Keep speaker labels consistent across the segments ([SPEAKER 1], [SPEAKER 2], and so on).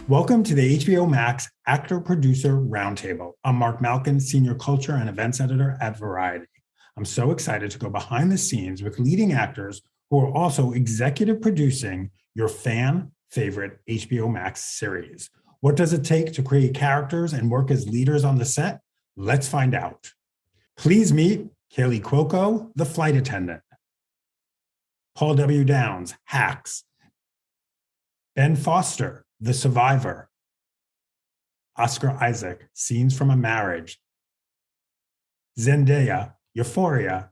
[SPEAKER 1] Welcome to the HBO Max Actor Producer Roundtable. I'm Mark Malkin, Senior Culture and Events Editor at Variety. I'm so excited to go behind the scenes with leading actors who are also executive producing your fan favorite HBO Max series. What does it take to create characters and work as leaders on the set? Let's find out. Please meet Kaley Cuoco, the flight attendant. Paul W. Downs, Hacks. Ben Foster, The Survivor. Oscar Isaac, Scenes from a Marriage. Zendaya, Euphoria.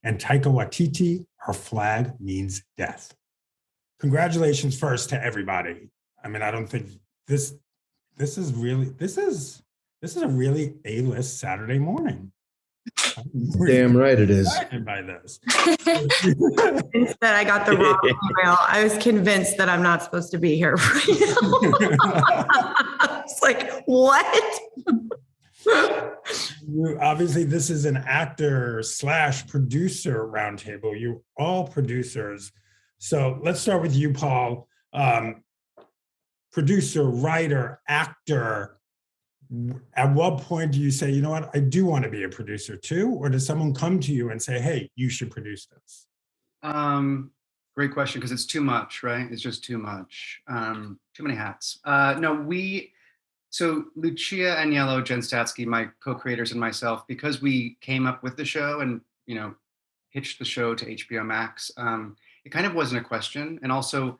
[SPEAKER 1] And Taika Waititi, Her Flag Means Death. Congratulations first to everybody. I mean, I don't think this is a really A-list Saturday morning.
[SPEAKER 2] Damn right it is.
[SPEAKER 1] By this.
[SPEAKER 3] That I got the wrong email. I was convinced that I'm not supposed to be here. It's like, what?
[SPEAKER 1] Obviously, this is an actor / producer roundtable. You're all producers. So let's start with you, Paul. Producer, writer, actor. At what point do you say, you know what, I do want to be a producer too? Or does someone come to you and say, hey, you should produce this?
[SPEAKER 4] Great question, because it's too much, right? It's just too much. Too many hats. So Lucia Agnello, Jen Statsky, my co-creators, and myself, because we came up with the show and, pitched the show to HBO Max, it kind of wasn't a question. And also,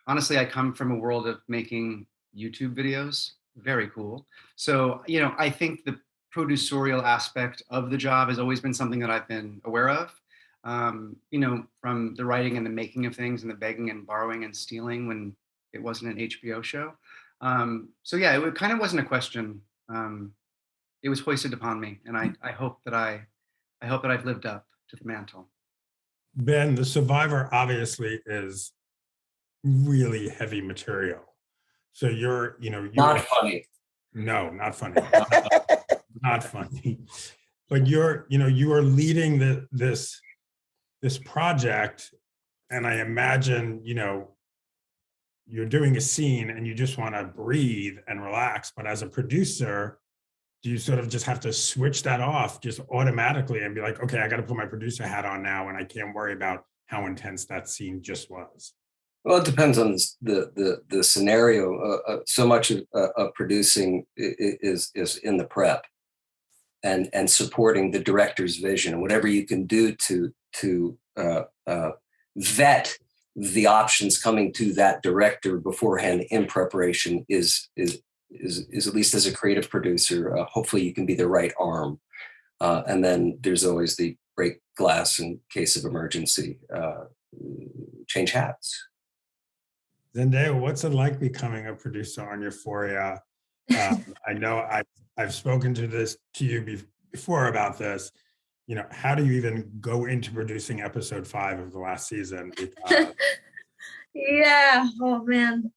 [SPEAKER 4] honestly, I come from a world of making YouTube videos. Very cool. So, I think the producerial aspect of the job has always been something that I've been aware of, from the writing and the making of things and the begging and borrowing and stealing when it wasn't an HBO show. It kind of wasn't a question. It was hoisted upon me, and I hope that I've lived up to the mantle.
[SPEAKER 1] Ben, The Survivor obviously is really heavy material. So you're
[SPEAKER 5] not funny.
[SPEAKER 1] No, not funny. Not funny. But you are leading this project, and I imagine, you're doing a scene and you just want to breathe and relax. But as a producer, do you sort of just have to switch that off just automatically and be like, okay, I got to put my producer hat on now, and I can't worry about how intense that scene just was?
[SPEAKER 5] Well, it depends on the scenario. So much of producing is in the prep and supporting the director's vision, and whatever you can do to vet the options coming to that director beforehand in preparation is at least as a creative producer. Hopefully, you can be the right arm, and then there's always the break glass in case of emergency. Change hats.
[SPEAKER 1] Zendaya, what's it like becoming a producer on Euphoria? I know I've spoken to you before about this. How do you even go into producing episode 5 of the last season?
[SPEAKER 6] Yeah. Oh man.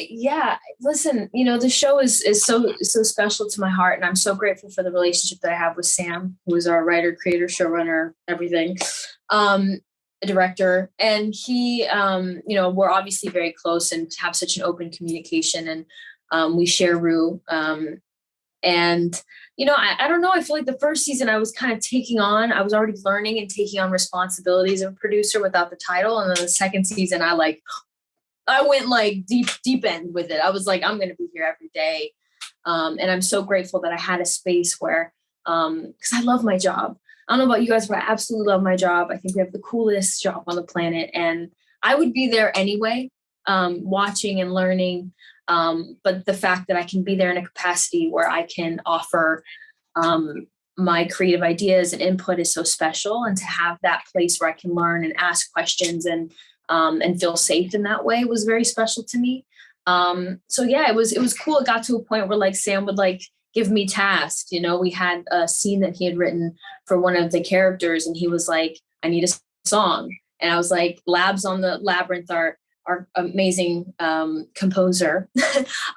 [SPEAKER 6] Yeah. Listen, the show is so special to my heart, and I'm so grateful for the relationship that I have with Sam, who is our writer, creator, showrunner, everything. Director, and he we're obviously very close and have such an open communication, and we share Rue, and I don't know, I feel like the first season I was already learning and taking on responsibilities of a producer without the title, and then the second season I went like deep end with it. I was like, I'm going to be here every day, and I'm so grateful that I had a space where because I love my job. I don't know about you guys, but I absolutely love my job. I think we have the coolest job on the planet, and I would be there anyway, watching and learning. But the fact that I can be there in a capacity where I can offer my creative ideas and input is so special. And to have that place where I can learn and ask questions and feel safe in that way was very special to me. It was cool. It got to a point where Sam would give me tasks. We had a scene that he had written for one of the characters, and he was like, I need a song. And I was like, Labs on the Labyrinth, our amazing composer,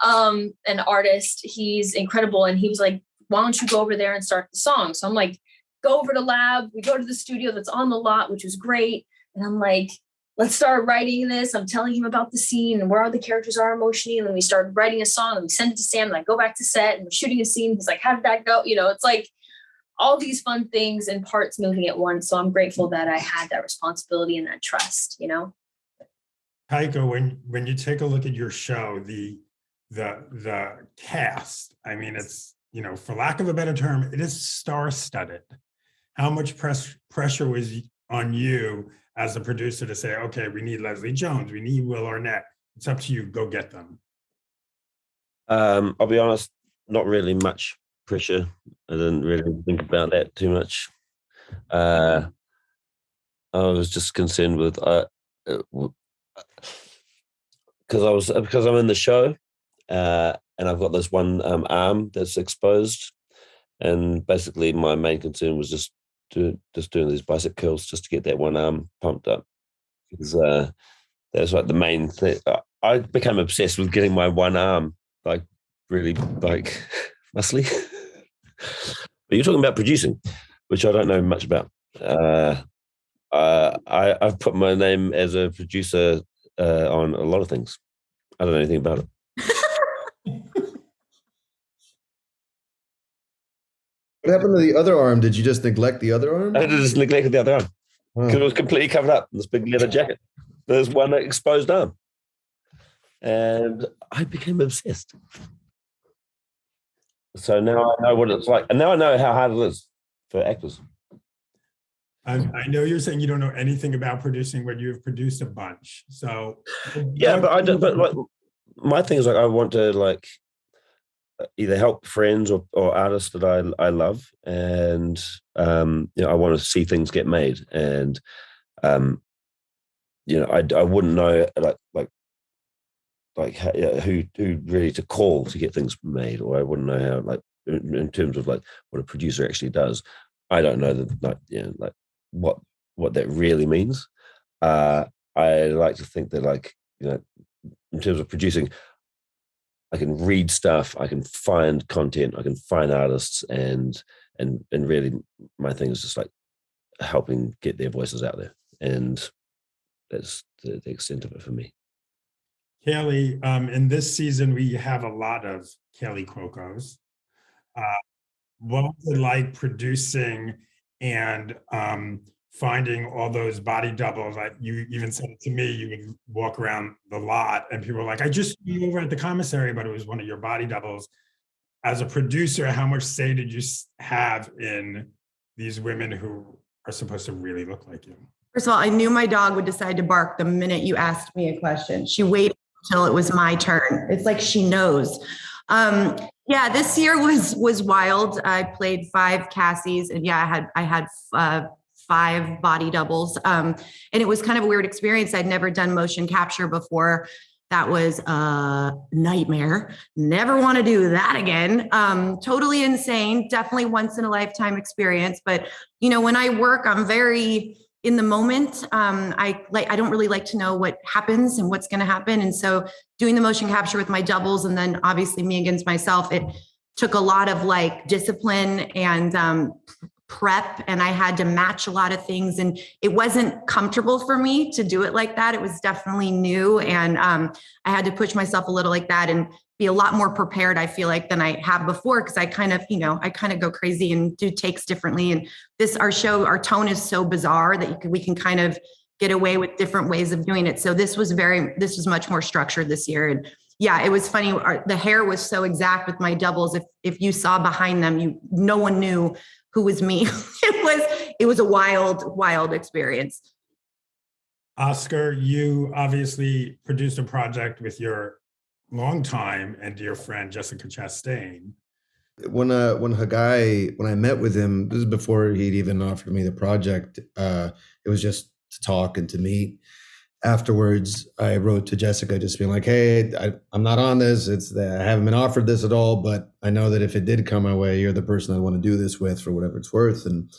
[SPEAKER 6] an artist. He's incredible. And he was like, why don't you go over there and start the song? So I'm like, go over to Lab. We go to the studio that's on the lot, which was great. And I'm like, let's start writing this. I'm telling him about the scene and where all the characters are emotionally. And then we started writing a song and we send it to Sam and I go back to set and we're shooting a scene. He's like, how did that go? It's like all these fun things and parts moving at once. So I'm grateful that I had that responsibility and that trust,
[SPEAKER 1] Taika, when you take a look at your show, the cast, I mean, it's, for lack of a better term, it is star-studded. How much pressure was on you as a producer to say, okay, we need Leslie Jones, we need Will Arnett. It's up to you, go get them.
[SPEAKER 7] I'll be honest, not really much pressure. I didn't really think about that too much. I was just concerned with because I'm in the show, and I've got this one arm that's exposed, and basically my main concern was just doing these bicep curls just to get that one arm pumped up, because that's like the main thing. I became obsessed with getting my one arm like really like muscly. But you're talking about producing, which I don't know much about. I've put my name as a producer on a lot of things. I don't know anything about it.
[SPEAKER 2] What happened to the other arm? Did you just neglect the other arm?
[SPEAKER 7] I just neglected the other arm because it was completely covered up in this big leather jacket. There's one exposed arm. And I became obsessed. So now I know what it's like. And now I know how hard it is for actors.
[SPEAKER 1] I know you're saying you don't know anything about producing, but you've produced a bunch. So
[SPEAKER 7] yeah, but I don't. But like, my thing is like I want to like either help friends or artists that I love, and I want to see things get made, and I wouldn't know who really to call to get things made, or I wouldn't know how like in terms of like what a producer actually does. I don't know that what that really means. I like to think that in terms of producing, I can read stuff, I can find content, I can find artists, and really my thing is just like helping get their voices out there, and that's the extent of it for me.
[SPEAKER 1] Kaley, in this season we have a lot of Kaley Cuocos. What was it like producing and finding all those body doubles? Like you even said to me, you would walk around the lot and people were like, I just saw you over at the commissary, but it was one of your body doubles. As a producer, how much say did you have in these women who are supposed to really look like you?
[SPEAKER 3] First of all, I knew my dog would decide to bark the minute you asked me a question. She waited until it was my turn. It's like she knows. Yeah, this year was wild. I played 5 Cassies, and yeah, I had 5 body doubles. And it was kind of a weird experience. I'd never done motion capture before. That was a nightmare. Never want to do that again. Totally insane. Definitely once in a lifetime experience. But when I work, I'm very in the moment. I don't really like to know what happens and what's going to happen. And so doing the motion capture with my doubles, and then obviously me against myself, it took a lot of discipline and prep, and I had to match a lot of things, and it wasn't comfortable for me to do it like that. It was definitely new, and I had to push myself a little like that and be a lot more prepared, I feel like, than I have before, because I kind of go crazy and do takes differently. And our tone is so bizarre that we can kind of get away with different ways of doing it. So this was much more structured this year. And yeah, it was funny. The hair was so exact with my doubles. If you saw behind them, no one knew who was me. It was a wild experience.
[SPEAKER 1] Oscar, you obviously produced a project with your longtime and dear friend Jessica Chastain.
[SPEAKER 2] When I met with him, this is before he'd even offered me the project. It was just to talk and to meet. Afterwards, I wrote to Jessica just being like, hey, I'm not on this. I haven't been offered this at all, but I know that if it did come my way, you're the person I want to do this with for whatever it's worth. And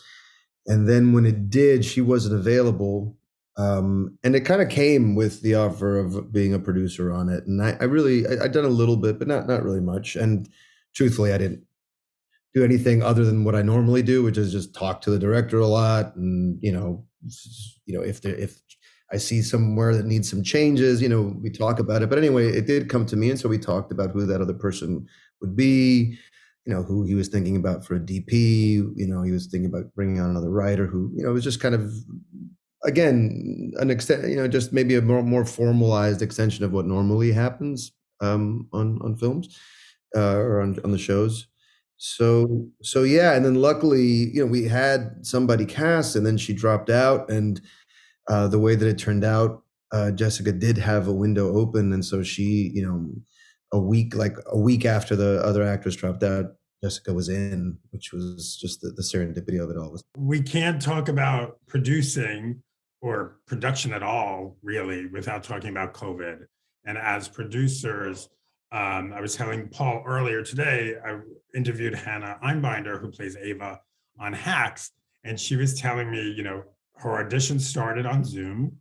[SPEAKER 2] then when it did, she wasn't available. And it kind of came with the offer of being a producer on it. And I'd done a little bit, but not really much. And truthfully, I didn't do anything other than what I normally do, which is just talk to the director a lot, and if I see somewhere that needs some changes, we talk about it. But anyway, it did come to me, and so we talked about who that other person would be, who he was thinking about for a DP. He was thinking about bringing on another writer who, was just kind of, again, an extent, just maybe a more formalized extension of what normally happens on films or on the shows. So yeah, and then luckily, we had somebody cast, and then she dropped out, and the way that it turned out, Jessica did have a window open, and so she, a week after the other actress dropped out, Jessica was in, which was just the serendipity of it all.
[SPEAKER 1] We can't talk about producing or production at all, really, without talking about COVID. And as producers, I was telling Paul earlier today, I interviewed Hannah Einbinder, who plays Ava on Hacks, and she was telling me, her audition started on Zoom.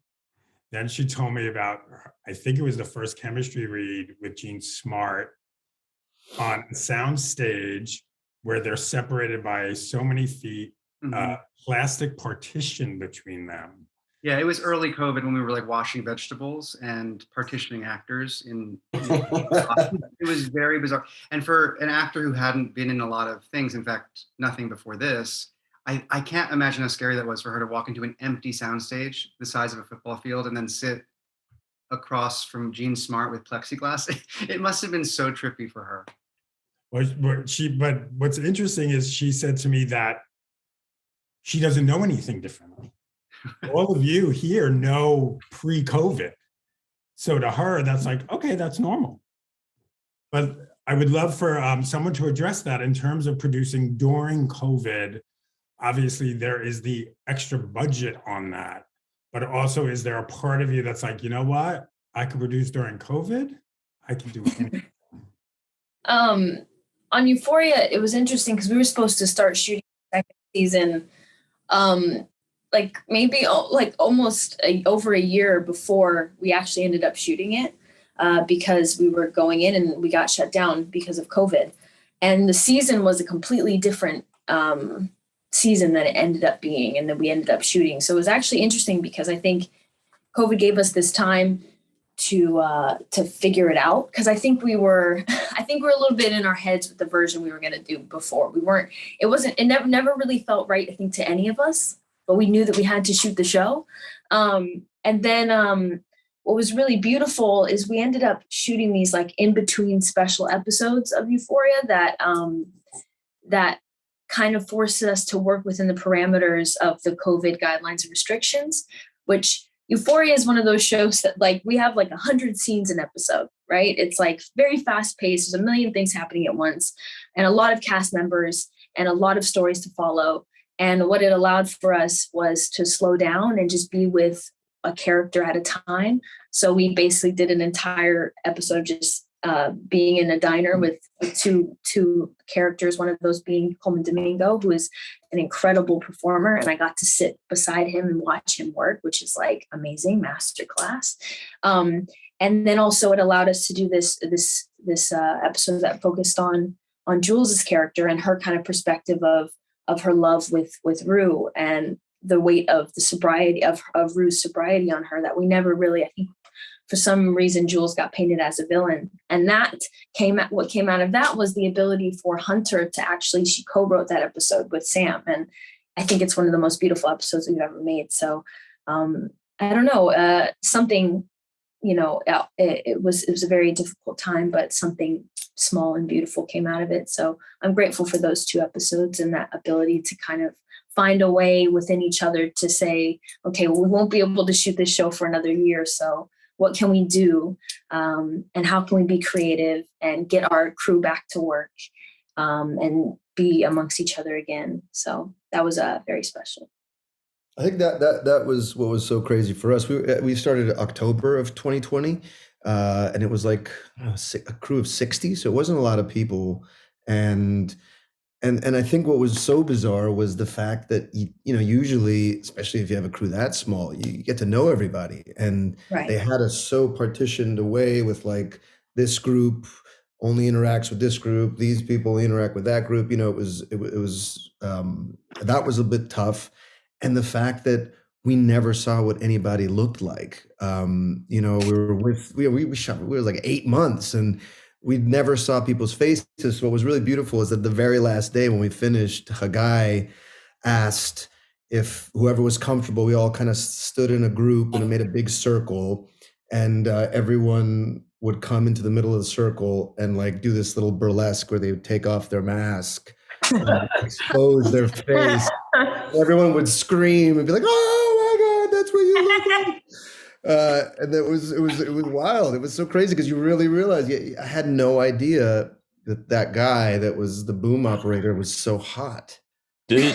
[SPEAKER 1] Then she told me about, I think it was the first chemistry read with Jean Smart on a sound stage where they're separated by so many feet, plastic partition between them.
[SPEAKER 4] Yeah, it was early COVID when we were like washing vegetables and partitioning actors it was very bizarre. And for an actor who hadn't been in a lot of things, in fact, nothing before this, I can't imagine how scary that was for her to walk into an empty soundstage the size of a football field and then sit across from Jean Smart with plexiglass. It must have been so trippy for her.
[SPEAKER 1] But what's interesting is she said to me that she doesn't know anything differently. All of you here know pre-COVID. So to her, that's like, okay, that's normal. But I would love for someone to address that in terms of producing during COVID. Obviously, there is the extra budget on that. But also, is there a part of you that's like, you know what? I could produce during COVID. I can do anything.
[SPEAKER 6] On Euphoria, it was interesting because we were supposed to start shooting the second season almost over a year before we actually ended up shooting it because we were going in and we got shut down because of COVID. And the season was a completely different season than it ended up being, and then we ended up shooting. So it was actually interesting because I think COVID gave us this time to figure it out, because I think we were a little bit in our heads with the version we were going to do before. It never really felt right, I think, to any of us, but we knew that we had to shoot the show. And then what was really beautiful is we ended up shooting these like in between special episodes of Euphoria that kind of forced us to work within the parameters of the COVID guidelines and restrictions, which Euphoria is one of those shows that like we have like 100 scenes an episode, right? It's like very fast paced. There's a million things happening at once and a lot of cast members and a lot of stories to follow. And what it allowed for us was to slow down and just be with a character at a time. So we basically did an entire episode of just being in a diner with two characters, one of those being Coleman Domingo, who is an incredible performer. And I got to sit beside him and watch him work, which is like amazing, masterclass. And then also it allowed us to do this episode that focused on Jules's character and her kind of perspective of her love with Rue and the weight of the sobriety of Rue's sobriety on her that we never really, I think, for some reason, Jules got painted as a villain. And what came out of that was the ability for Hunter to actually, she co-wrote that episode with Sam. And I think it's one of the most beautiful episodes we've ever made. So I don't know, something, it was a very difficult time, but something small and beautiful came out of it. So I'm grateful for those two episodes and that ability to kind of find a way within each other to say, okay, well, we won't be able to shoot this show for another year. So what can we do? And how can we be creative and get our crew back to work and be amongst each other again? So that was very special.
[SPEAKER 2] I think that was what was so crazy for us. We started October of 2020, and it was like a crew of 60, so it wasn't a lot of people. And I think what was so bizarre was the fact that usually, especially if you have a crew that small, you get to know everybody, and
[SPEAKER 6] Right.
[SPEAKER 2] They had us so partitioned away with like this group only interacts with this group. These people interact with that group. It was that was a bit tough, and the fact that we never saw what anybody looked like. We were we shot. We were like 8 months, and we never saw people's faces. So what was really beautiful is that the very last day when we finished, a guy asked if whoever was comfortable, we all kind of stood in a group and made a big circle, and everyone would come into the middle of the circle and like do this little burlesque where they would take off their mask and expose their face. Everyone would scream and be like, "Oh my God, that's what you look like!" And it was wild. It was so crazy because you really realize. I had no idea that guy that was the boom operator was so hot.
[SPEAKER 7] Don't you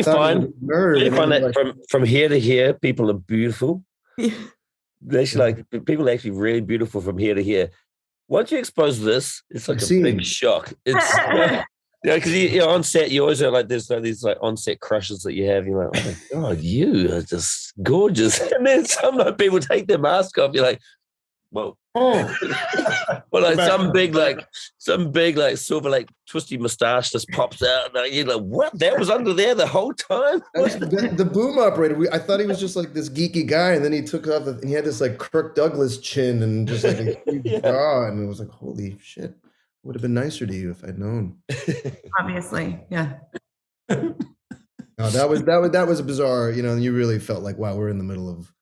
[SPEAKER 7] find that from here to here, people are beautiful? They actually people are actually really beautiful from here to here. Once you expose this, it's like a big shock. It's because you're on set, you always have like these like on-set crushes that you have. You're like, oh my God, you are just gorgeous. And then some people take their mask off. You're like, well, well, like some big like silver like twisty mustache just pops out. And you're like, what? That was under there the whole time?
[SPEAKER 2] The boom operator. I thought he was just like this geeky guy, and then he took off and he had this like Kirk Douglas chin and just like a huge jaw, and it was like, holy shit. Would have been nicer to you if I'd known.
[SPEAKER 3] Obviously, yeah.
[SPEAKER 2] No, that was bizarre. And you really felt like, wow, we're in the middle of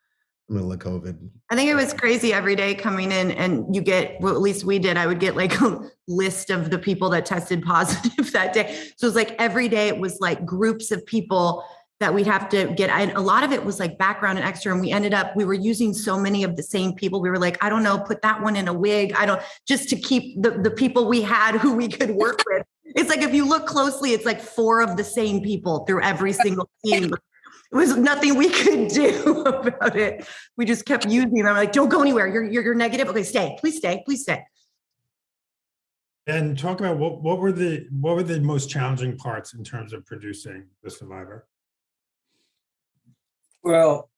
[SPEAKER 2] COVID.
[SPEAKER 3] I think it was crazy every day coming in, and you get, well, at least we did. I would get like a list of the people that tested positive that day. So it was like every day it was like groups of people that we'd have to get. And a lot of it was like background and extra. And we were using so many of the same people. We were like, I don't know, put that one in a wig. Just to keep the people we had who we could work with. It's like, if you look closely, it's like 4 of the same people through every single scene. It was nothing we could do about it. We just kept using them. I'm like, don't go anywhere. You're negative. Okay, stay. Please stay. Please stay.
[SPEAKER 1] And talk about what were the most challenging parts in terms of producing The Survivor?
[SPEAKER 5] Well,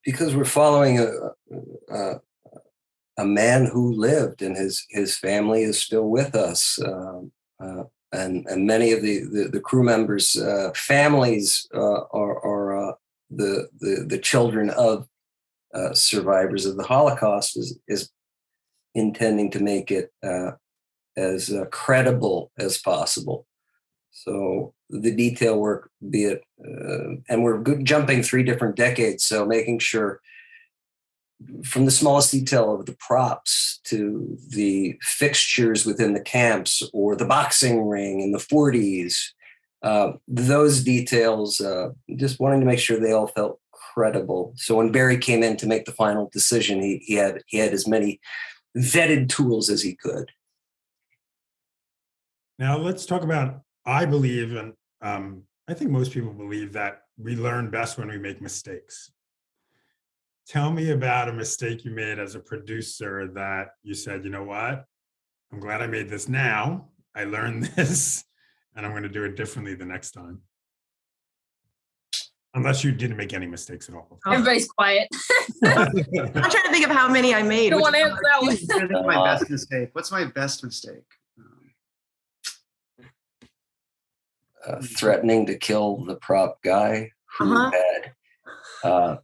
[SPEAKER 5] because we're following a man who lived, and his family is still with us, and many of the crew members' families are the children of survivors of the Holocaust, is intending to make it as credible as possible. So the detail work, be it, and we're jumping 3 different decades, so making sure from the smallest detail of the props to the fixtures within the camps or the boxing ring in the 40s, those details, just wanting to make sure they all felt credible. So when Barry came in to make the final decision, he had as many vetted tools as he could.
[SPEAKER 1] Now let's talk about, I believe, and I think most people believe, that we learn best when we make mistakes. Tell me about a mistake you made as a producer that you said, you know what, I'm glad I made this now. I learned this, and I'm going to do it differently the next time. Unless you didn't make any mistakes at all.
[SPEAKER 6] Everybody's quiet.
[SPEAKER 3] I'm trying to think of how many I made.
[SPEAKER 6] Don't want to answer that one.
[SPEAKER 4] I think my best mistake. What's my best mistake?
[SPEAKER 5] Threatening to kill the prop guy who had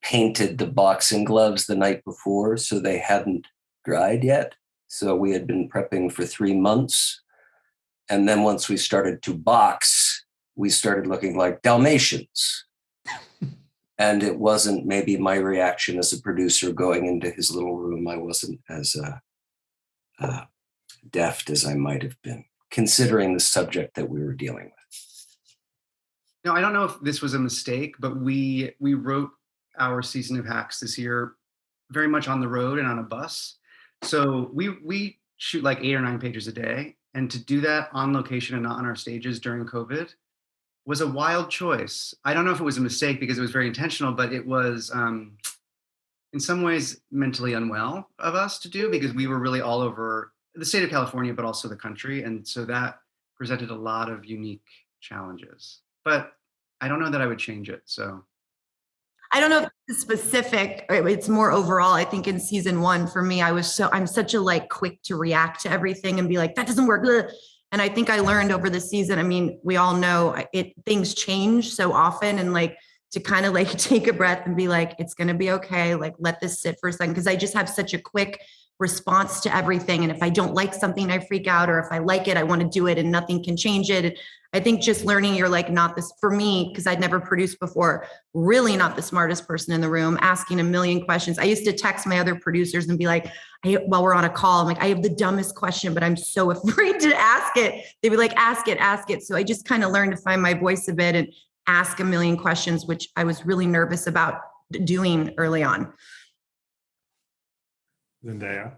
[SPEAKER 5] painted the boxing gloves the night before, so they hadn't dried yet. So we had been prepping for 3 months. And then once we started to box, we started looking like Dalmatians. And it wasn't maybe my reaction as a producer going into his little room. I wasn't as deft as I might have been, considering the subject that we were dealing with.
[SPEAKER 4] No, I don't know if this was a mistake, but we wrote our season of Hacks this year very much on the road and on a bus. So we shoot like 8 or 9 pages a day. And to do that on location and not on our stages during COVID was a wild choice. I don't know if it was a mistake because it was very intentional, but it was in some ways mentally unwell of us to do, because we were really all over the state of California, but also the country. And so that presented a lot of unique challenges. But I don't know that I would change it. So
[SPEAKER 3] I don't know if it's specific, it's more overall. I think in season 1 for me, I'm such a like quick to react to everything and be like, that doesn't work. Ugh. And I think I learned over the season. I mean, we all know things change so often, and like to kind of like take a breath and be like, it's going to be okay. Like, let this sit for a second. Cause I just have such a quick response to everything. And if I don't like something, I freak out, or if I like it, I want to do it and nothing can change it. I think just learning you're like not this, for me, because I'd never produced before, really not the smartest person in the room, asking a million questions. I used to text my other producers and be like, while we're on a call, I'm like, I have the dumbest question, but I'm so afraid to ask it. They'd be like, ask it. So I just kind of learned to find my voice a bit and ask a million questions, which I was really nervous about doing early on.
[SPEAKER 1] Zendaya.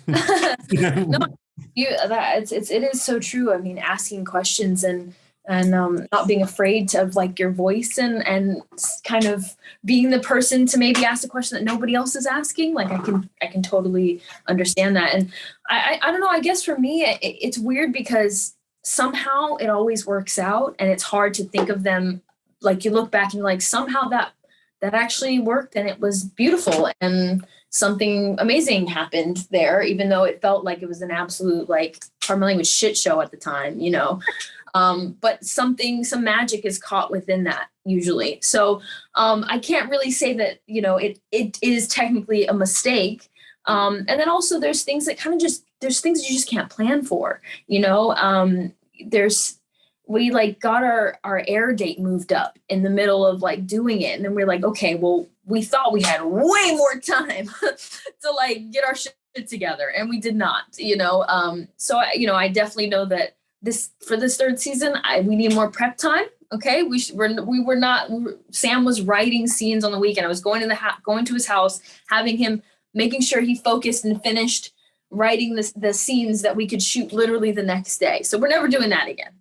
[SPEAKER 6] No, it is so true. I mean, asking questions and not being afraid of like your voice and kind of being the person to maybe ask a question that nobody else is asking. Like I can totally understand that. And I don't know, I guess for me, it's weird because somehow it always works out, and it's hard to think of them. Like you look back and you're like, somehow that actually worked and it was beautiful and something amazing happened there, even though it felt like it was an absolute like pardon my language shit show at the time, you know. But some magic is caught within that usually. So I can't really say that, you know, it is technically a mistake. And then also there's things that kind of there's things you just can't plan for, you know. We like got our air date moved up in the middle of like doing it. And then we're like, okay, well, we thought we had way more time to like get our shit together, and we did not, you know? So, you know, I definitely know that for this third season, we need more prep time. Okay. Sam was writing scenes on the weekend. I was going to his house, making sure he focused and finished writing the scenes that we could shoot literally the next day. So we're never doing that again.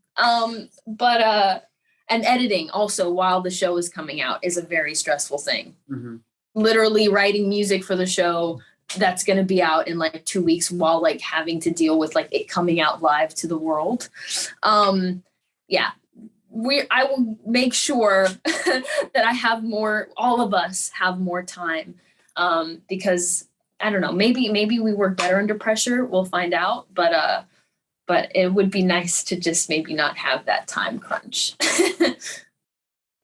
[SPEAKER 6] And editing also while the show is coming out is a very stressful thing. Mm-hmm. Literally writing music for the show that's going to be out in like 2 weeks while like having to deal with like it coming out live to the world. I will make sure that all of us have more time. Because I don't know, maybe we work better under pressure. We'll find out, but it would be nice to just maybe not have that time crunch.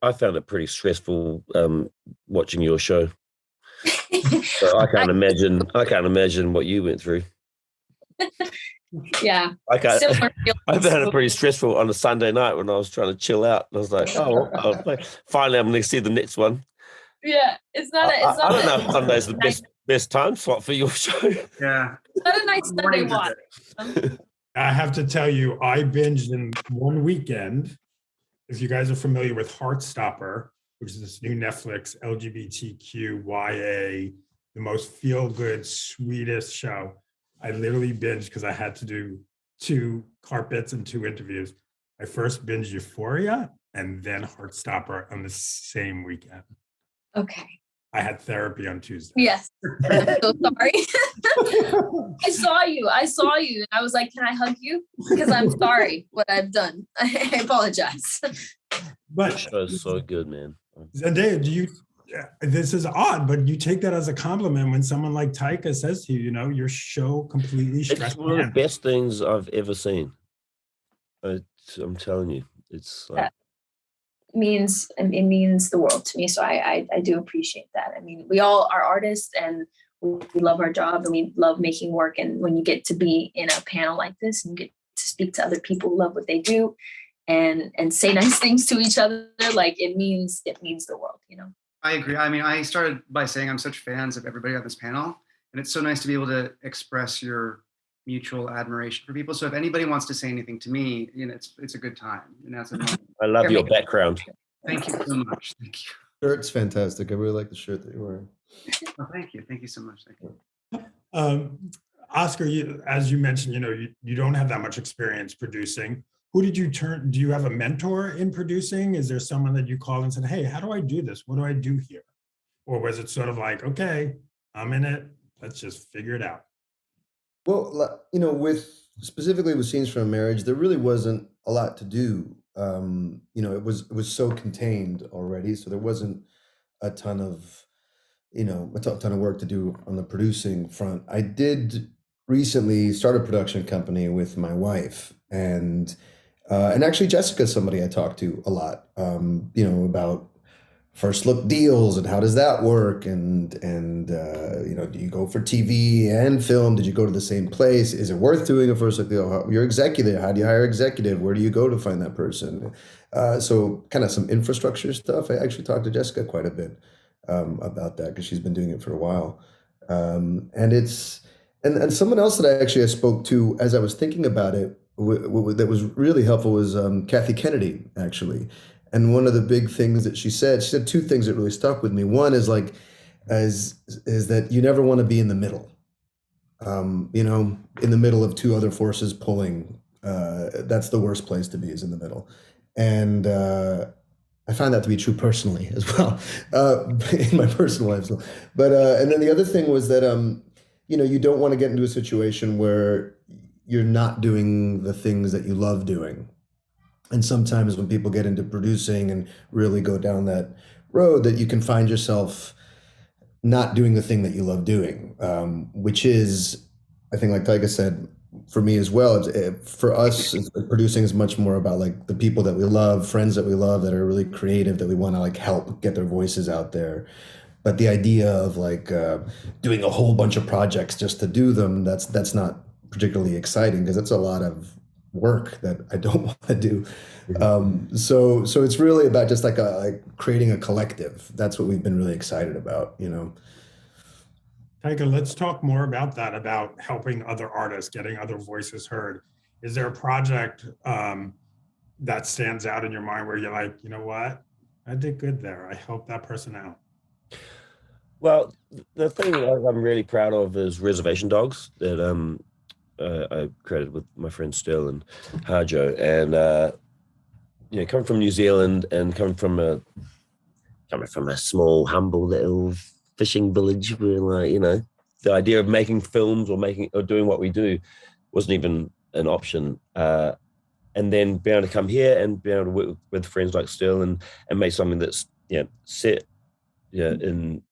[SPEAKER 7] I found it pretty stressful watching your show. So I can't imagine what you went through.
[SPEAKER 6] Yeah.
[SPEAKER 7] I found it pretty stressful on a Sunday night when I was trying to chill out. And I was like, finally I'm going to see the next one.
[SPEAKER 6] Yeah, it's not.
[SPEAKER 7] I don't know if Sunday's the best time slot for your show.
[SPEAKER 4] Yeah.
[SPEAKER 6] It's not a nice Sunday watch.
[SPEAKER 1] I have to tell you, I binged in one weekend. If you guys are familiar with Heartstopper, which is this new Netflix LGBTQIA, the most feel-good, sweetest show, I literally binged because I had to do 2 carpets and 2 interviews. I first binged Euphoria and then Heartstopper on the same weekend.
[SPEAKER 6] Okay.
[SPEAKER 1] I had therapy on Tuesday.
[SPEAKER 6] Yes. I'm so sorry. I saw you. And I was like, can I hug you? Because I'm sorry what I've done. I apologize.
[SPEAKER 1] But
[SPEAKER 7] that was so good, man.
[SPEAKER 1] Zendaya, this is odd, but you take that as a compliment when someone like Taika says to you, you know, your show completely stressed.
[SPEAKER 7] It's one of the best things I've ever seen. I'm telling you, it's like,
[SPEAKER 6] it means the world to me. So I do appreciate that. I mean, we all are artists and we love our job and we love making work. And when you get to be in a panel like this and you get to speak to other people who love what they do and say nice things to each other, like it means the world, you know?
[SPEAKER 4] I agree. I mean, I started by saying I'm such fans of everybody on this panel, and it's so nice to be able to express your mutual admiration for people. So if anybody wants to say anything to me, you know, it's a good time. And that's
[SPEAKER 7] I love your background.
[SPEAKER 4] Thank you so much. Thank you.
[SPEAKER 2] Shirt's fantastic. I really like the shirt that you're wearing.
[SPEAKER 4] Oh, thank you. Thank you so much. Thank you.
[SPEAKER 1] Oscar, as you mentioned, you know, you don't have that much experience producing. Who did you turn? Do you have a mentor in producing? Is there someone that you called and said, hey, how do I do this? What do I do here? Or was it sort of like, okay, I'm in it. Let's just figure it out?
[SPEAKER 2] Well, you know, specifically with Scenes from a Marriage, there really wasn't a lot to do. You know, it was so contained already, so there wasn't a ton of, a ton of work to do on the producing front. I did recently start a production company with my wife, and actually Jessica's somebody I talk to a lot, about first look deals and how does that work, and do you go for TV and film? Did you go to the same place? Is it worth doing a first look deal? Your executive, how do you hire executive? Where do you go to find that person? So kind of some infrastructure stuff. I actually talked to Jessica quite a bit about that because she's been doing it for a while. And it's and someone else that I spoke to as I was thinking about it that was really helpful was Kathy Kennedy, actually. And one of the big things that she said two things that really stuck with me. One is like, is that you never want to be in the middle. In the middle of two other forces pulling. That's the worst place to be, is in the middle. And I find that to be true personally as well, in my personal life. But and then the other thing was that you don't want to get into a situation where you're not doing the things that you love doing. And sometimes when people get into producing and really go down that road, that you can find yourself not doing the thing that you love doing, which is, I think, like Taika said, for me as well, for us, producing is much more about like the people that we love, friends that we love, that are really creative, that we want to like help get their voices out there. But the idea of like doing a whole bunch of projects just to do them, that's not particularly exciting, because that's a lot of work that I don't want to do. So it's really about just like creating a collective. That's what we've been really excited about,
[SPEAKER 1] Taika, let's talk more about that, about helping other artists, getting other voices heard. Is there a project that stands out in your mind where you're like, you know what, I did good there, I helped that person out?
[SPEAKER 7] Well, the thing that I'm really proud of is Reservation Dogs, that I created with my friend Still and Harjo, and coming from New Zealand and coming from a small, humble little fishing village, where the idea of making films or doing what we do wasn't even an option. And then being able to come here and be able to work with friends like Still and make something that's set in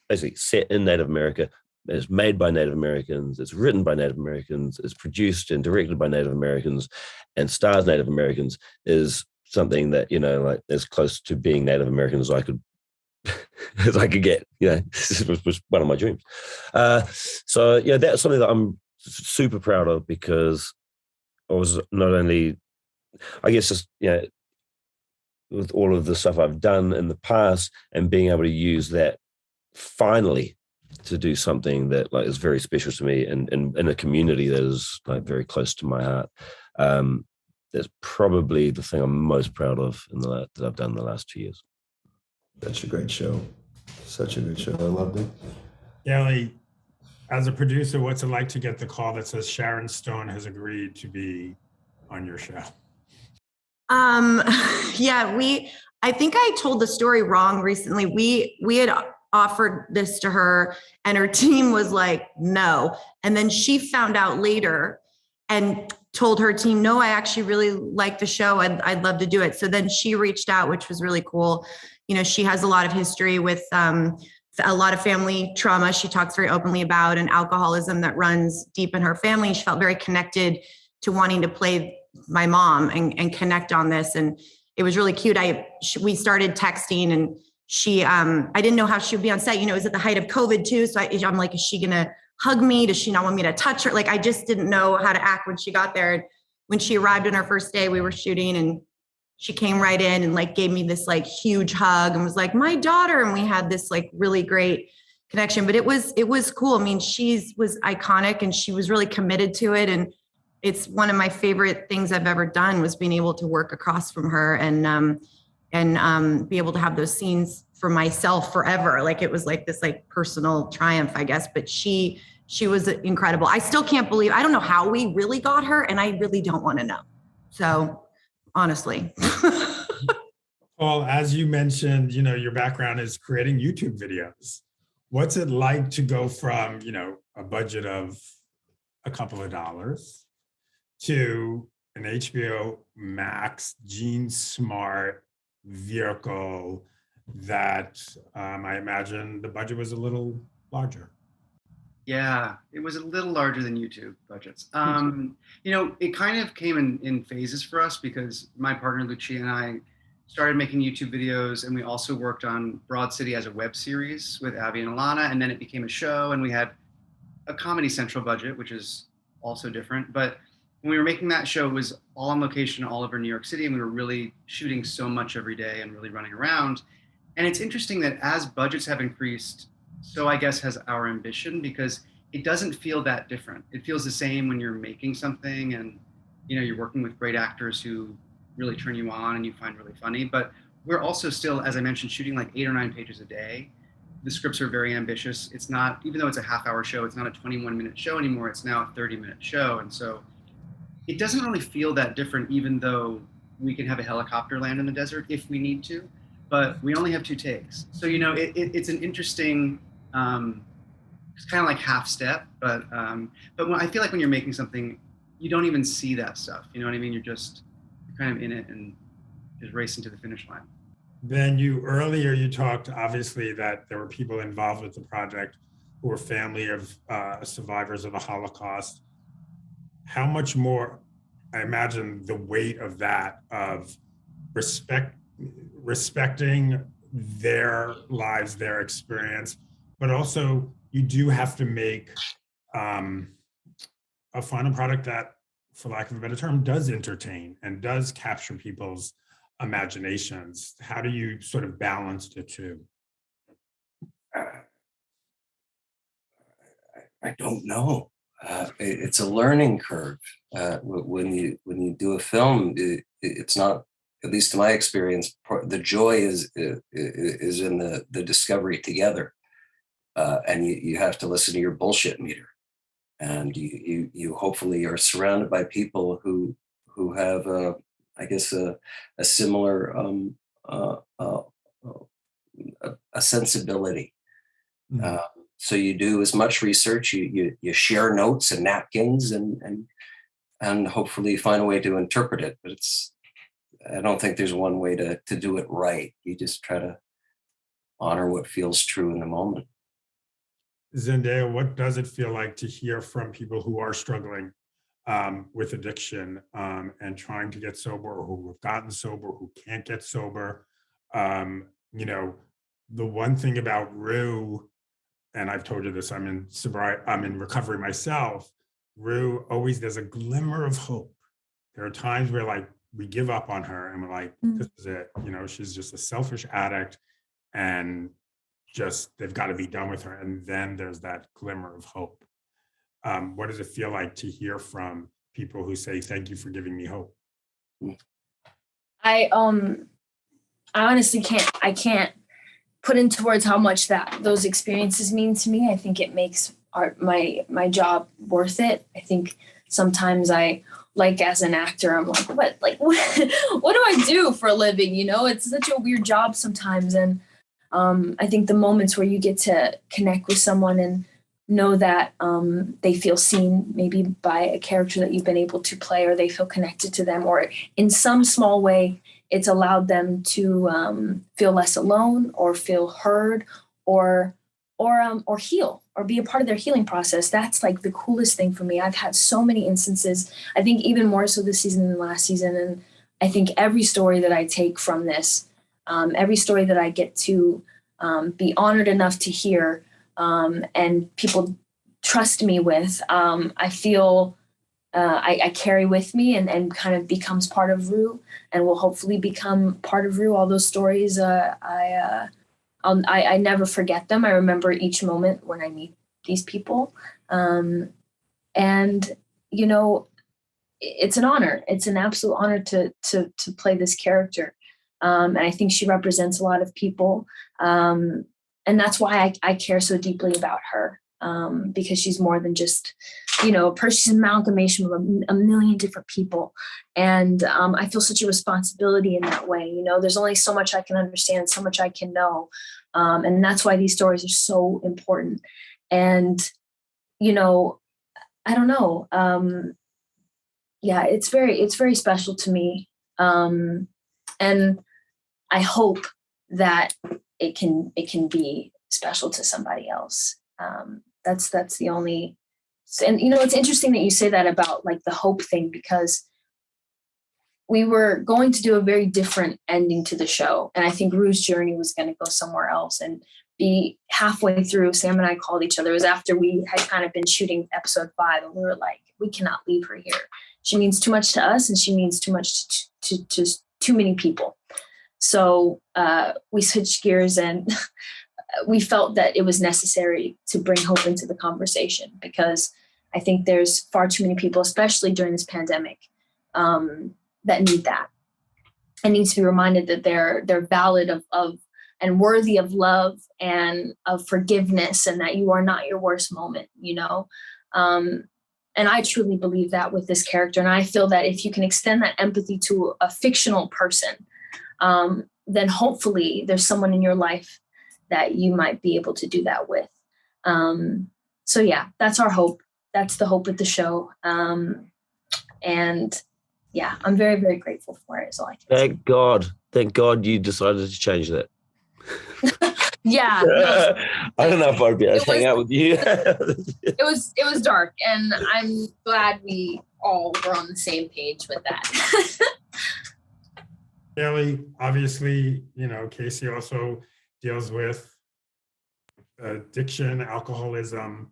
[SPEAKER 7] basically set in Native America. It's made by Native Americans. It's written by Native Americans. It's produced and directed by Native Americans, and stars Native Americans, is something that like as close to being Native American as I could get. This was one of my dreams. So that's something that I'm super proud of, because I was not only, I guess, just with all of the stuff I've done in the past, and being able to use that finally to do something that like is very special to me, and in a community that is like very close to my heart. That's probably the thing I'm most proud of that I've done in the last 2 years.
[SPEAKER 2] Such a great show. Such a good show. I loved it.
[SPEAKER 1] Kaley, as a producer, what's it like to get the call that says Sharon Stone has agreed to be on your show?
[SPEAKER 3] I think I told the story wrong recently. We had offered this to her and her team was like, no. And then she found out later and told her team, no, I actually really like the show. I'd love to do it. So then she reached out, which was really cool. She has a lot of history with a lot of family trauma she talks very openly about, and alcoholism that runs deep in her family. She felt very connected to wanting to play my mom and connect on this. And it was really cute. We started texting, and she, I didn't know how she would be on set. It was at the height of COVID too. So I'm like, is she going to hug me? Does she not want me to touch her? Like, I just didn't know how to act when she got there. And when she arrived on her first day, we were shooting, and she came right in and like gave me this like huge hug and was like, my daughter. And we had this like really great connection, but it was cool. I mean, she was iconic and she was really committed to it. And it's one of my favorite things I've ever done, was being able to work across from her and be able to have those scenes for myself forever. Like, it was like this like personal triumph, I guess, but she was incredible. I still can't believe, I don't know how we really got her, and I really don't want to know. So honestly.
[SPEAKER 1] Well, as you mentioned, your background is creating YouTube videos. What's it like to go from, a budget of a couple of dollars to an HBO Max, Gene Smart vehicle that I imagine the budget was a little larger.
[SPEAKER 4] Yeah, it was a little larger than YouTube budgets. It kind of came in phases for us because my partner Lucia and I started making YouTube videos, and we also worked on Broad City as a web series with Abby and Alana, and then it became a show, and we had a Comedy Central budget, which is also different. But when we were making that show, it was all on location all over New York City, and we were really shooting so much every day and really running around. And it's interesting that as budgets have increased, so I guess has our ambition, because it doesn't feel that different. It feels the same when you're making something and you're working with great actors who really turn you on and you find really funny. But we're also still, as I mentioned, shooting like 8 or 9 pages a day. The scripts are very ambitious. It's not, even though it's a half-hour show, it's not a 21-minute show anymore. It's now a 30-minute show. And so it doesn't really feel that different, even though we can have a helicopter land in the desert if we need to, but we only have 2 takes. So, it's an interesting, it's kind of like half step, but when I feel like when you're making something, you don't even see that stuff. You know what I mean? You're kind of in it and just racing to the finish line.
[SPEAKER 1] Then earlier you talked obviously that there were people involved with the project who were family of survivors of the Holocaust. How much more, I imagine, the weight of that, of respecting their lives, their experience, but also you do have to make a final product that, for lack of a better term, does entertain and does capture people's imaginations. How do you sort of balance the two?
[SPEAKER 5] I don't know. It's a learning curve. When you do a film, it's not, at least in my experience, the joy is in the discovery together, and you have to listen to your bullshit meter, and you hopefully are surrounded by people who have I guess a similar a sensibility.
[SPEAKER 1] Mm-hmm.
[SPEAKER 5] So you do as much research, you share notes and napkins, and hopefully find a way to interpret it. But I don't think there's one way to do it right. You just try to honor what feels true in the moment.
[SPEAKER 1] Zendaya, what does it feel like to hear from people who are struggling with addiction and trying to get sober, or who have gotten sober, who can't get sober? The one thing about Rue, and I've told you this, I'm in recovery myself. Rue always, there's a glimmer of hope. There are times where we give up on her and we're like, this is it. She's just a selfish addict and just, they've got to be done with her. And then there's that glimmer of hope. What does it feel like to hear from people who say, thank you for giving me hope?
[SPEAKER 6] I honestly can't put into words how much those experiences mean to me. I think it makes my job worth it. I think sometimes as an actor, I'm like, what do I do for a living? It's such a weird job sometimes. And I think the moments where you get to connect with someone and know that they feel seen, maybe by a character that you've been able to play, or they feel connected to them, or in some small way, it's allowed them to feel less alone, or feel heard, or heal, or be a part of their healing process. That's like the coolest thing for me. I've had so many instances, I think even more so this season than last season. And I think every story that I take from this, every story that I get to be honored enough to hear, and people trust me with, I feel I carry with me and kind of becomes part of Rue, and will hopefully become part of Rue. All those stories, I never forget them. I remember each moment when I meet these people. And, it's an honor. It's an absolute honor to play this character. And I think she represents a lot of people. And that's why I care so deeply about her, because she's more than just, a person. She's an amalgamation of a million different people. And I feel such a responsibility in that way. There's only so much I can understand, so much I can know. And that's why these stories are so important. And, I don't know. Yeah, it's very special to me. And I hope that it can be special to somebody else. That's the only. And it's interesting that you say that about like the hope thing, because we were going to do a very different ending to the show, and I think Rue's journey was going to go somewhere else. And be halfway through, Sam and I called each other. It was after we had kind of been shooting episode 5, and we were like, we cannot leave her here. She means too much to us, and she means too much to too many people. So we switched gears, and we felt that it was necessary to bring hope into the conversation, because I think there's far too many people, especially during this pandemic, that need that, and need to be reminded that they're valid of and worthy of love and of forgiveness, and that you are not your worst moment, and I truly believe that with this character. And I feel that if you can extend that empathy to a fictional person, then hopefully there's someone in your life that you might be able to do that with. So yeah, that's our hope. That's the hope of the show. And yeah, I'm very, very grateful for it. Is all I can say.
[SPEAKER 7] Thank God you decided to change that.
[SPEAKER 6] Yeah. No,
[SPEAKER 7] I don't know if I'd be able to hang out with you.
[SPEAKER 6] It was dark, and I'm glad we all were on the same page with that.
[SPEAKER 1] Kaley, obviously, Casey also deals with addiction, alcoholism,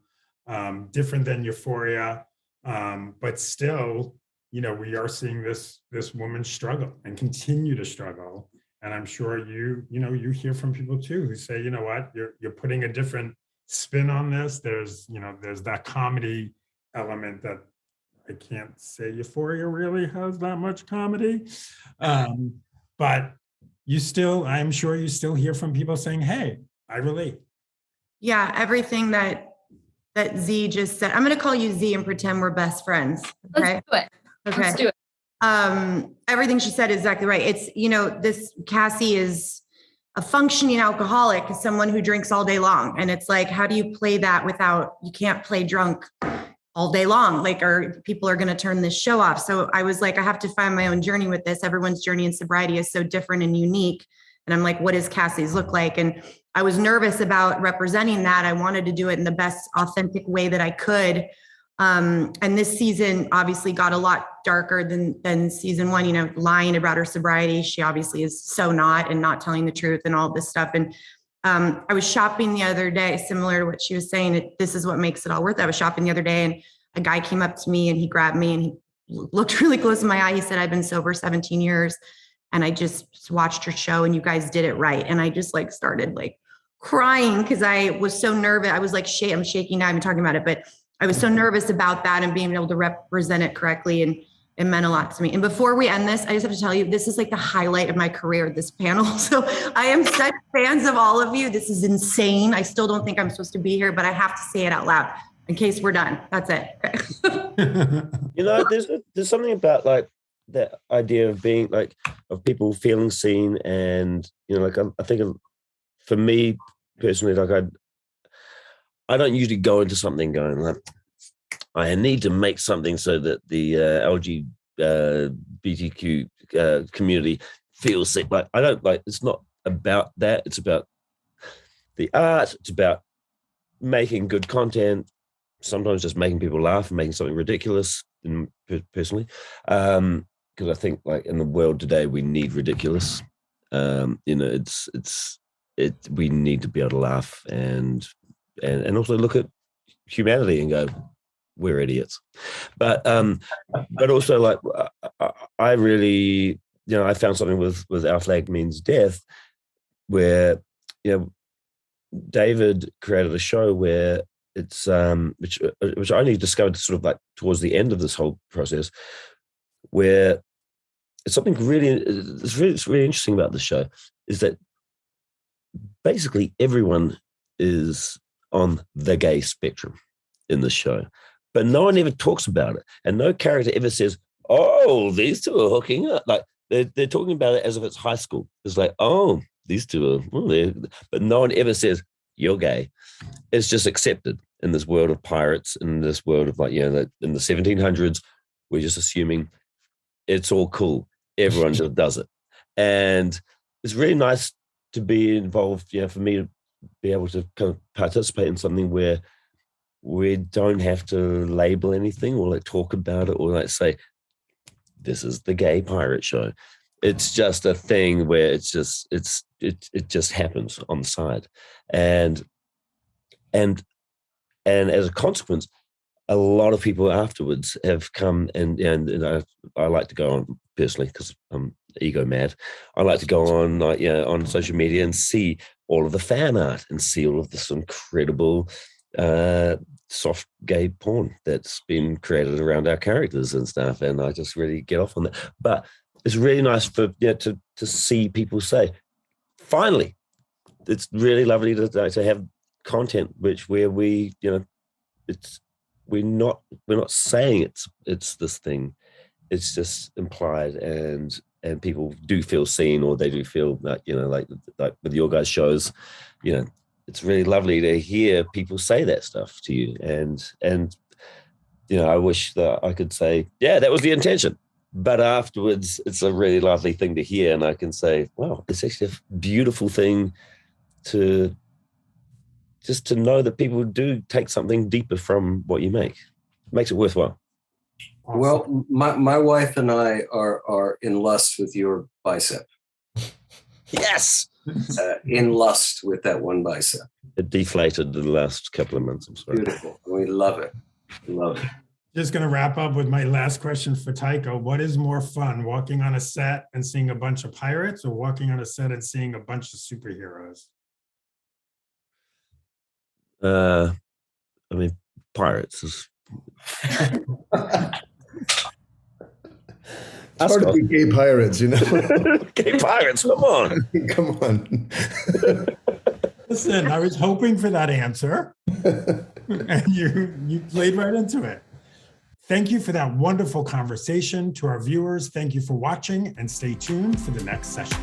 [SPEAKER 1] different than Euphoria, but still, we are seeing this woman struggle and continue to struggle. And I'm sure you hear from people too who say, you know what, you're putting a different spin on this. There's that comedy element that I can't say Euphoria really has that much comedy. But I'm sure you still hear from people saying, hey, I relate.
[SPEAKER 3] Yeah, everything that Z just said. I'm going to call you Z and pretend we're best friends. Okay.
[SPEAKER 6] Let's do it.
[SPEAKER 3] Okay.
[SPEAKER 6] Let's do it.
[SPEAKER 3] Everything she said is exactly right. It's, this Cassie is a functioning alcoholic, someone who drinks all day long. And it's like, how do you play that you can't play drunk all day long, or people are going to turn this show off. So I was like, I have to find my own journey with this. Everyone's journey in sobriety is so different and unique. And I'm like, what does Cassie's look like? And I was nervous about representing that. I wanted to do it in the best authentic way that I could. And this season obviously got a lot darker than season 1, lying about her sobriety. She obviously is so not, and not telling the truth and all this stuff. And I was shopping the other day, similar to what she was saying, this is what makes it all worth it. I was shopping the other day, and a guy came up to me and he grabbed me and he looked really close in my eye. He said, I've been sober 17 years and I just watched your show and you guys did it right. And I just started crying because I was so nervous. I was I'm shaking now. I'm talking about it, but I was so nervous about that and being able to represent it correctly. And it meant a lot to me. And before we end this, I just have to tell you, this is the highlight of my career, this panel. So I am such fans of all of you. This is insane. I still don't think I'm supposed to be here, but I have to say it out loud in case we're done. That's it.
[SPEAKER 7] There's something about that idea of being of people feeling seen. And, I think for me personally, I don't usually go into something going I need to make something so that the LGBTQ community feels sick. I don't it's not about that. It's about the art. It's about making good content, sometimes just making people laugh and making something ridiculous, personally. Because I think in the world today, we need ridiculous. We need to be able to laugh and also look at humanity and go, we're idiots. But also I really, I found something with Our Flag Means Death, where, David created a show where it's, which I only discovered sort of towards the end of this whole process, where it's something it's really interesting about the show is that basically everyone is on the gay spectrum in the show, but no one ever talks about it, and no character ever says, "Oh, these two are hooking up." They're talking about it as if it's high school. It's "Oh, these two are," but no one ever says you're gay. It's just accepted in this world of pirates, in this world of in the 1700s. We're just assuming it's all cool. Everyone just does it, and it's really nice to be involved, for me to be able to kind of participate in something where we don't have to label anything or like talk about it or like say, this is the gay pirate show. It's just a thing where it just happens on the side. And as a consequence, a lot of people afterwards have come and I like to go on personally because I'm ego mad. I like to go on on social media and see all of the fan art and see all of this incredible soft gay porn that's been created around our characters and stuff. And I just really get off on that. But it's really nice for to see people say, finally, it's really lovely to have content where we it's we're not saying it's this thing. It's just implied, and people do feel seen, or they do feel like like with your guys' shows, it's really lovely to hear people say that stuff to you, and I wish that I could say, yeah, that was the intention. But afterwards, it's a really lovely thing to hear, and I can say, wow, it's actually a beautiful thing to know that people do take something deeper from what you make. It makes it worthwhile.
[SPEAKER 1] Awesome.
[SPEAKER 5] Well, my wife and I are in lust with your bicep.
[SPEAKER 7] Yes.
[SPEAKER 5] In lust with that one bicep.
[SPEAKER 7] It deflated the last couple of months. I'm sorry.
[SPEAKER 5] Beautiful. We love it. Love it.
[SPEAKER 1] Just going to wrap up with my last question for Taika. What is more fun, walking on a set and seeing a bunch of pirates, or walking on a set and seeing a bunch of superheroes?
[SPEAKER 7] I mean, pirates is.
[SPEAKER 2] It's hard to be gay pirates,
[SPEAKER 7] Gay pirates, come on.
[SPEAKER 2] Come on.
[SPEAKER 1] Listen, I was hoping for that answer, and you played right into it. Thank you for that wonderful conversation. To our viewers, thank you for watching, and stay tuned for the next session.